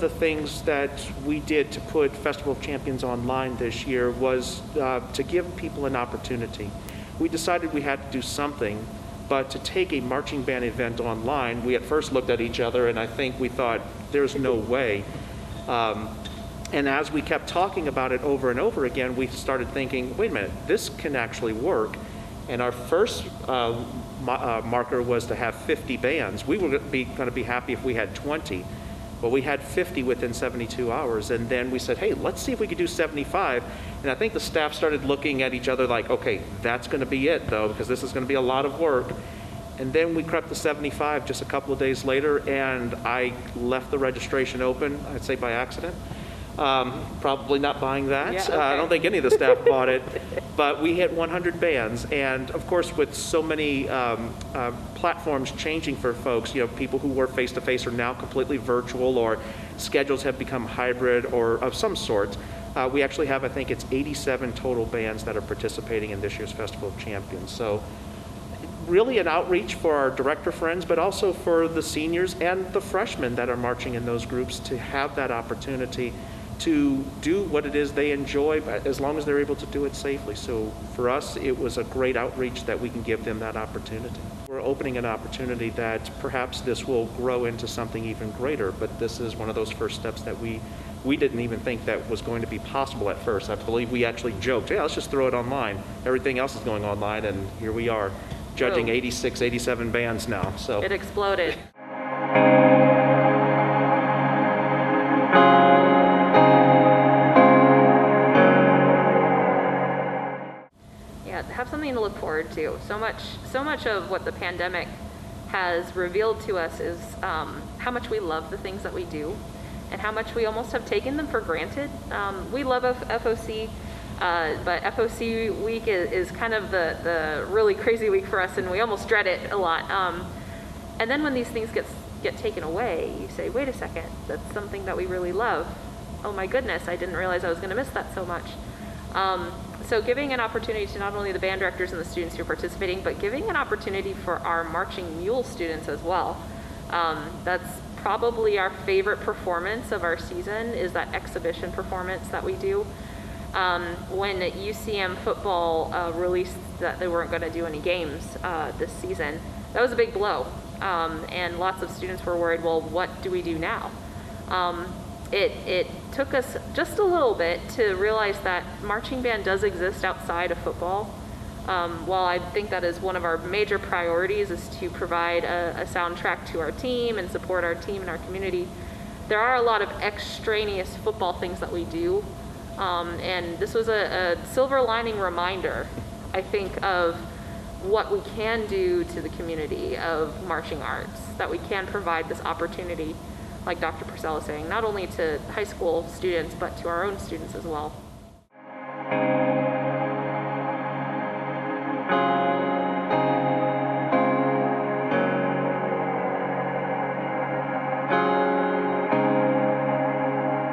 of the things that we did to put Festival of Champions online this year was to give people an opportunity. We decided we had to do something, but to take a marching band event online, we at first looked at each other and I think we thought, there's no way. And as we kept talking about it over and over again, we started thinking, wait a minute, this can actually work. And our first marker was to have 50 bands. We were going to be happy if we had 20, but we had 50 within 72 hours. And then we said, hey, let's see if we could do 75. And I think the staff started looking at each other like, okay, that's going to be it though, because this is going to be a lot of work. And then we crept to 75 just a couple of days later, and I left the registration open, I'd say by accident. Probably not buying that. Yeah, okay. I don't think any of the staff bought it, but we hit 100 bands. And of course, with so many platforms changing for folks, people who were face-to-face are now completely virtual, or schedules have become hybrid or of some sort. We actually have, I think it's 87 total bands that are participating in this year's Festival of Champions. So really an outreach for our director friends, but also for the seniors and the freshmen that are marching in those groups to have that opportunity to do what it is they enjoy, as long as they're able to do it safely. So for us, it was a great outreach that we can give them that opportunity. We're opening an opportunity that perhaps this will grow into something even greater, but this is one of those first steps that we didn't even think that was going to be possible at first. I believe we actually joked, yeah, let's just throw it online. Everything else is going online, and here we are, judging 86, 87 bands now. So it exploded. Have something to look forward to. So much of what the pandemic has revealed to us is how much we love the things that we do and how much we almost have taken them for granted. We love FOC, but FOC week is kind of the really crazy week for us, and we almost dread it a lot. And then when these things get taken away, you say, wait a second, that's something that we really love. Oh my goodness, I didn't realize I was going to miss that so much. So giving an opportunity to not only the band directors and the students who are participating, but giving an opportunity for our marching mule students as well. That's probably our favorite performance of our season, is that exhibition performance that we do. When UCM football released that they weren't going to do any games this season, that was a big blow. And lots of students were worried, well, what do we do now? It took us just a little bit to realize that marching band does exist outside of football. While I think that is one of our major priorities, is to provide a soundtrack to our team and support our team and our community, there are a lot of extraneous football things that we do. And this was a silver lining reminder, I think, of what we can do to the community of marching arts, that we can provide this opportunity, like Dr. Purcell is saying, not only to high school students, but to our own students as well.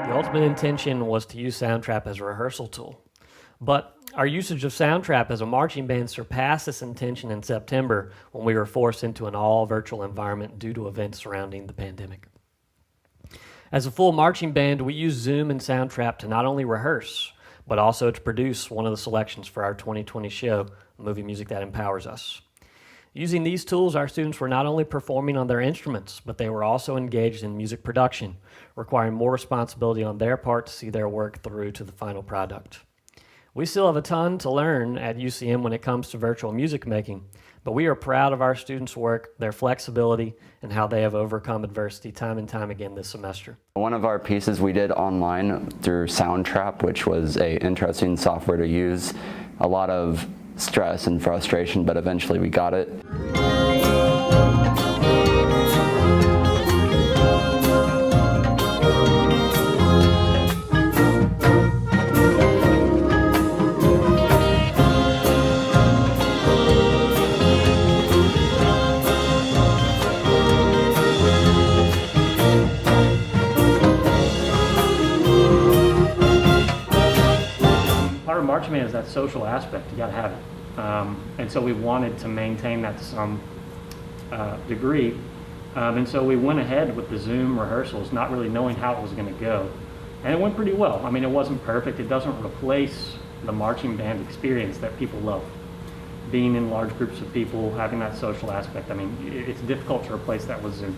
The ultimate intention was to use Soundtrap as a rehearsal tool. But our usage of Soundtrap as a marching band surpassed this intention in September, when we were forced into an all-virtual environment due to events surrounding the pandemic. As a full marching band, we use Zoom and Soundtrap to not only rehearse, but also to produce one of the selections for our 2020 show, Movie Music That Empowers Us. Using these tools, our students were not only performing on their instruments, but they were also engaged in music production, requiring more responsibility on their part to see their work through to the final product. We still have a ton to learn at UCM when it comes to virtual music making, but we are proud of our students' work, their flexibility, and how they have overcome adversity time and time again this semester. One of our pieces we did online through Soundtrap, which was an interesting software to use. A lot of stress and frustration, but eventually we got it. Marching band is that social aspect. You got to have it, and so we wanted to maintain that to some degree. And so we went ahead with the Zoom rehearsals, not really knowing how it was going to go. And it went pretty well. I mean, it wasn't perfect. It doesn't replace the marching band experience that people love. Being in large groups of people, having that social aspect. I mean, it's difficult to replace that with Zoom.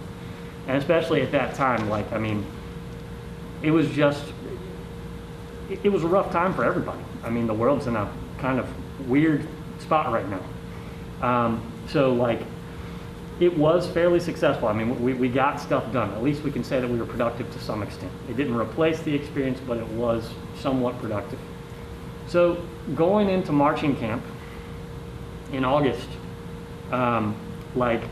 And especially at that time, like, I mean, it was a rough time for everybody. I mean, the world's in a kind of weird spot right now. So like, it was fairly successful. I mean, we got stuff done. At least we can say that we were productive to some extent. It didn't replace the experience, but it was somewhat productive. So going into marching camp in August, like,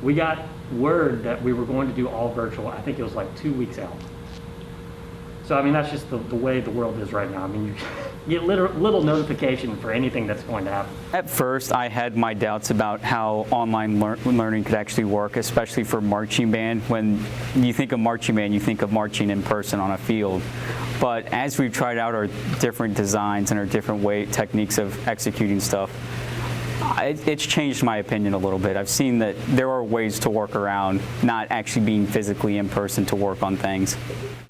we got word that we were going to do all virtual. I think it was like 2 weeks out. So, I mean, that's just the way the world is right now. I mean, you get little notification for anything that's going to happen. At first, I had my doubts about how online learning could actually work, especially for marching band. When you think of marching band, you think of marching in person on a field. But as we've tried out our different designs and our different techniques of executing stuff, it's changed my opinion a little bit. I've seen that there are ways to work around not actually being physically in person to work on things.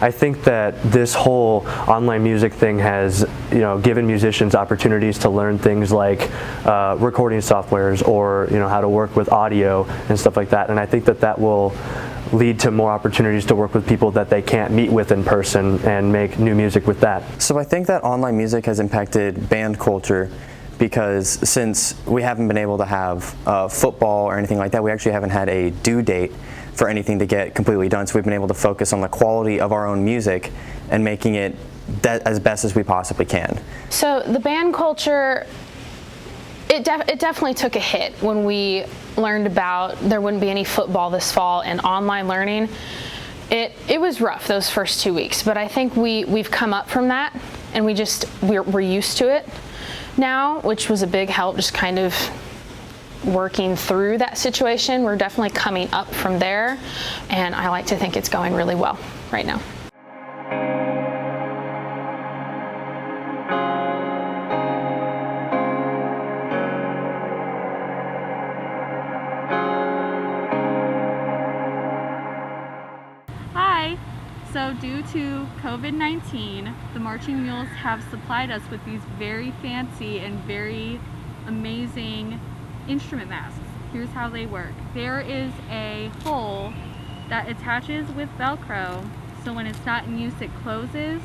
I think that this whole online music thing has, given musicians opportunities to learn things like recording softwares or, how to work with audio and stuff like that. And I think that will lead to more opportunities to work with people that they can't meet with in person and make new music with that. So I think that online music has impacted band culture, because since we haven't been able to have football or anything like that, we actually haven't had a due date for anything to get completely done. So we've been able to focus on the quality of our own music and making it as best as we possibly can. So the band culture, it definitely took a hit when we learned about there wouldn't be any football this fall and online learning. It was rough those first 2 weeks, but I think we've come up from that, and we're used to it now, which was a big help, just kind of working through that situation. We're definitely coming up from there, and I like to think it's going really well right now. Hi! So due to COVID-19, the Marching Mules have supplied us with these very fancy and very amazing instrument masks. Here's how they work. There is a hole that attaches with Velcro, so when it's not in use it closes,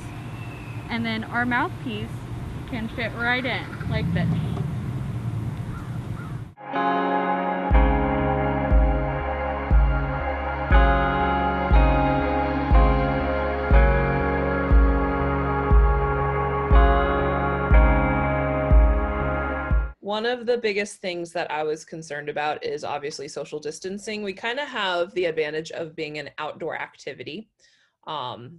and then our mouthpiece can fit right in like this. One of the biggest things that I was concerned about is obviously social distancing. We kind of have the advantage of being an outdoor activity. But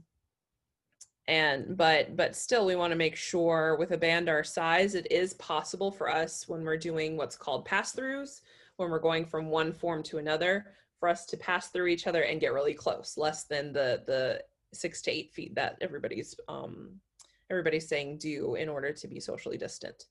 still, we want to make sure with a band our size, it is possible for us when we're doing what's called pass-throughs, when we're going from one form to another, for us to pass through each other and get really close, less than the 6 to 8 feet that everybody's saying do in order to be socially distant.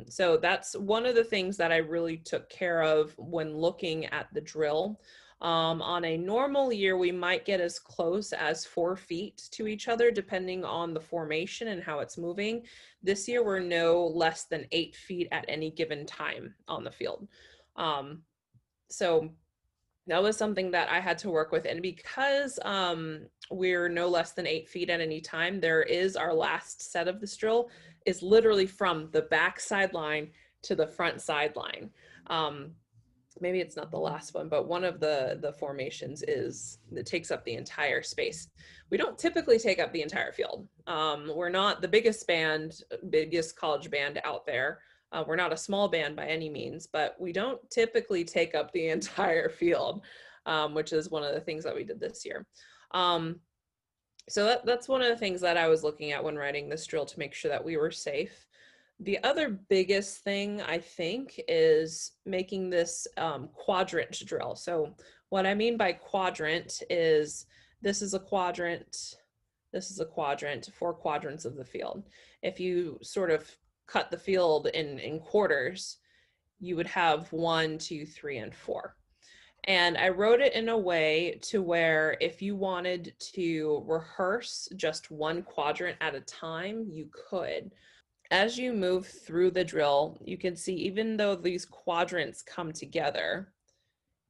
So that's one of the things that I really took care of when looking at the drill. On a normal year, we might get as close as 4 feet to each other, depending on the formation and how it's moving. This year, we're no less than 8 feet at any given time on the field. So that was something that I had to work with. And because we're no less than 8 feet at any time, there is our last set of this drill is literally from the back sideline to the front sideline. Maybe it's not the last one, but one of the formations that takes up the entire space. We don't typically take up the entire field. We're not the biggest college band out there. We're not a small band by any means, but we don't typically take up the entire field, which is one of the things that we did this year. So that's one of the things that I was looking at when writing this drill to make sure that we were safe. The other biggest thing, I think, is making this quadrant drill. So what I mean by quadrant is this is a quadrant, 4 quadrants of the field. If you sort of cut the field in quarters, you would have 1, 2, 3, and 4. And I wrote it in a way to where if you wanted to rehearse just one quadrant at a time, you could. As you move through the drill, you can see even though these quadrants come together,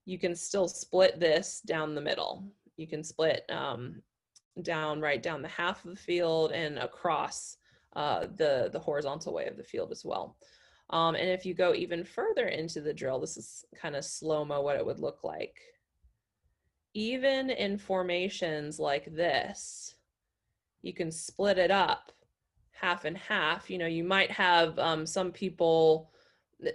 you can still split this down the middle. You can split right down the half of the field and across the horizontal way of the field as well. And if you go even further into the drill, this is kind of slow-mo what it would look like. Even in formations like this, you can split it up half and half. You know, you might have some people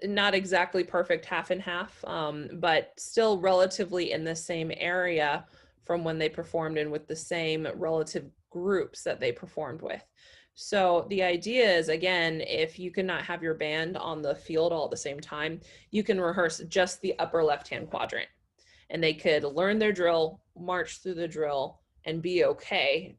not exactly perfect half and half, but still relatively in the same area from when they performed in with the same relative groups that they performed with. So the idea is, again, if you cannot have your band on the field all at the same time, you can rehearse just the upper left-hand quadrant. And they could learn their drill, march through the drill, and be okay.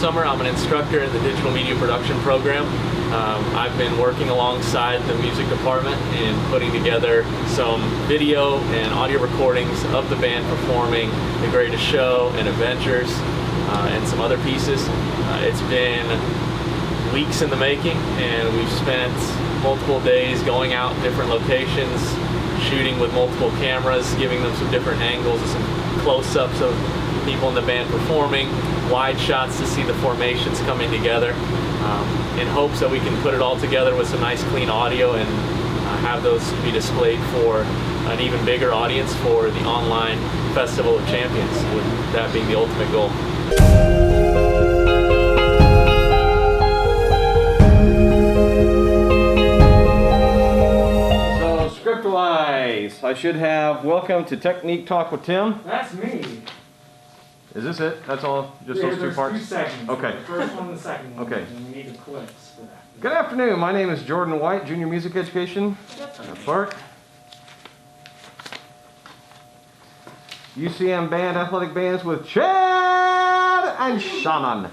I'm an instructor in the digital media production program. I've been working alongside the music department in putting together some video and audio recordings of the band performing The Greatest Show and Avengers and some other pieces. It's been weeks in the making, and we've spent multiple days going out in different locations, shooting with multiple cameras, giving them some different angles and some close-ups of people in the band performing, wide shots to see the formations coming together, in hopes that we can put it all together with some nice clean audio and have those be displayed for an even bigger audience for the online Festival of Champions, with that being the ultimate goal. So script-wise, I should have welcome to Technique Talk with Tim. That's me. Is this it? That's all? Just those two parts? 2 segments. Okay. The first one and the second one. Okay. And we need the clips for that. Good afternoon. My name is Jordan White, Junior Music Education at Clark. UCM Band Athletic Bands with Chad and Shannon.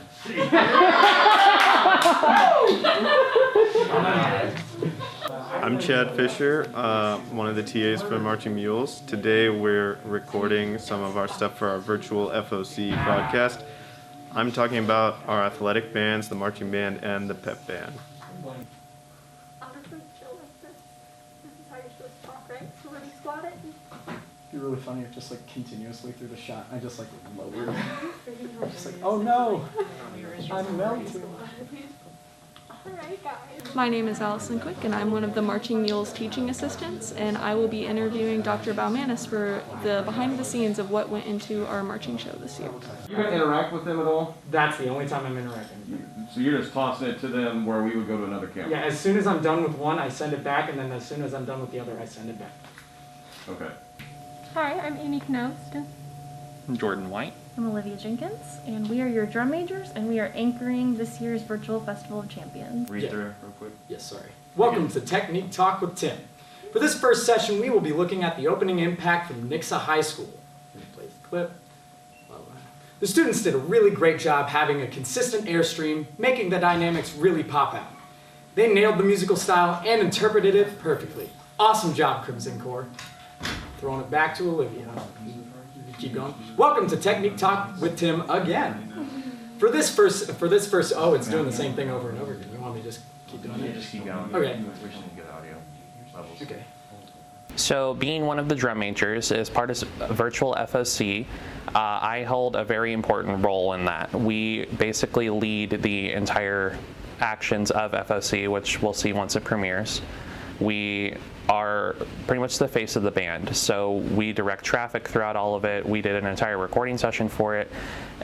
I'm Chad Fisher, one of the TAs for Marching Mules. Today we're recording some of our stuff for our virtual FOC broadcast. I'm talking about our athletic bands, the marching band, and the pep band. It'd be really funny if just like continuously through the shot, I just like lowered. Just like, oh no, I'm melting. My name is Allison Quick, and I'm one of the Marching Mules teaching assistants, and I will be interviewing Dr. Baumanis for the behind the scenes of what went into our marching show this year. You gonna interact with them at all? That's the only time I'm interacting. So you're just tossing it to them where we would go to another camera? Yeah, as soon as I'm done with one, I send it back, and then as soon as I'm done with the other, I send it back. Okay. Hi, I'm Amy Knost. I'm Jordan White. I'm Olivia Jenkins, and we are your drum majors, and we are anchoring this year's virtual Festival of Champions. Read through real quick. Yes, sorry. Welcome to Technique Talk with Tim. For this first session, we will be looking at the opening impact from Nixa High School. Let me play the clip. The students did a really great job having a consistent airstream, making the dynamics really pop out. They nailed the musical style and interpreted it perfectly. Awesome job, Crimson Corps. Throwing it back to Olivia. Keep going. Welcome to Technique Talk with Tim again. For this first, oh, it's doing the same thing over and over again. You want me to just keep doing it? Yeah, just keep going. Okay. We just need good audio levels. Okay. So being one of the drum majors as part of virtual FOC, I hold a very important role in that. We basically lead the entire actions of FOC, which we'll see once it premieres. We are pretty much the face of the band. So we direct traffic throughout all of it. We did an entire recording session for it.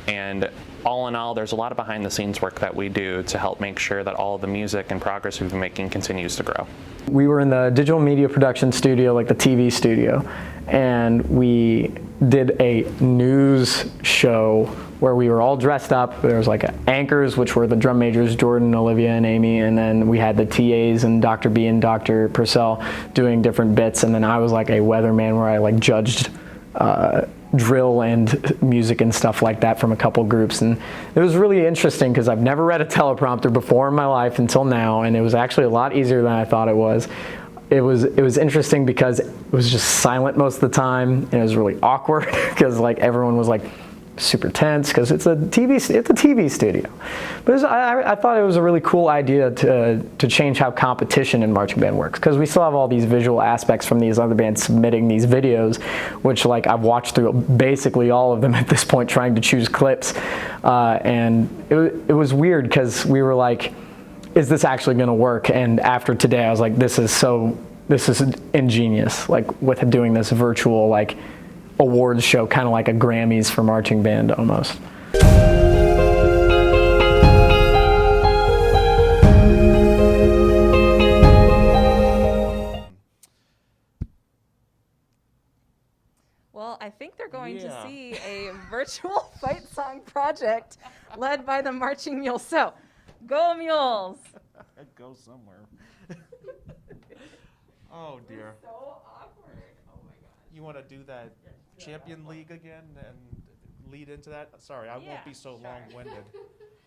And all in all, there's a lot of behind the scenes work that we do to help make sure that all of the music and progress we've been making continues to grow. We were in the digital media production studio, like the TV studio, and we did a news show where we were all dressed up. There was like anchors, which were the drum majors, Jordan, Olivia, and Amy, and then we had the TAs and Dr. B and Dr. Purcell doing different bits, and then I was like a weatherman where I like judged drill and music and stuff like that from a couple groups. And it was really interesting because I've never read a teleprompter before in my life until now, and it was actually a lot easier than I thought it was. It was interesting because it was just silent most of the time, and it was really awkward because like everyone was like super tense because it's a TV studio. But I thought it was a really cool idea to change how competition in marching band works, because we still have all these visual aspects from these other bands submitting these videos, which like I've watched through basically all of them at this point trying to choose clips, and it was weird because we were like, is this actually going to work? And after today I was like, this is ingenious, like with doing this virtual like awards show, kind of like a Grammys for marching band almost. Well, I think they're going to see a virtual fight song project led by the Marching Mules. So, go Mules! Go somewhere. Oh dear. So awkward. Oh my god. You want to do that Champion League again and lead into that? Sorry, I won't be so long-winded.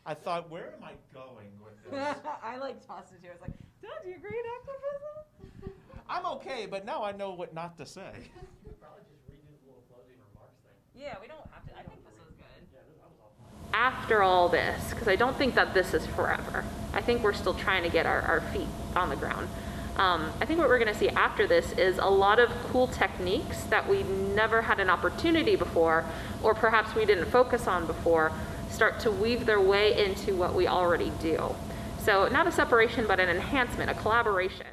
I thought, where am I going with this? I like tossed it to you. I was like, Dad, do you agree with activism? I'm okay, but now I know what not to say. Yeah, we don't have to. I think this was good. After all this, because I don't think that this is forever. I think we're still trying to get our feet on the ground. I think what we're going to see after this is a lot of cool techniques that we never had an opportunity before, or perhaps we didn't focus on before, start to weave their way into what we already do. So not a separation, but an enhancement, a collaboration.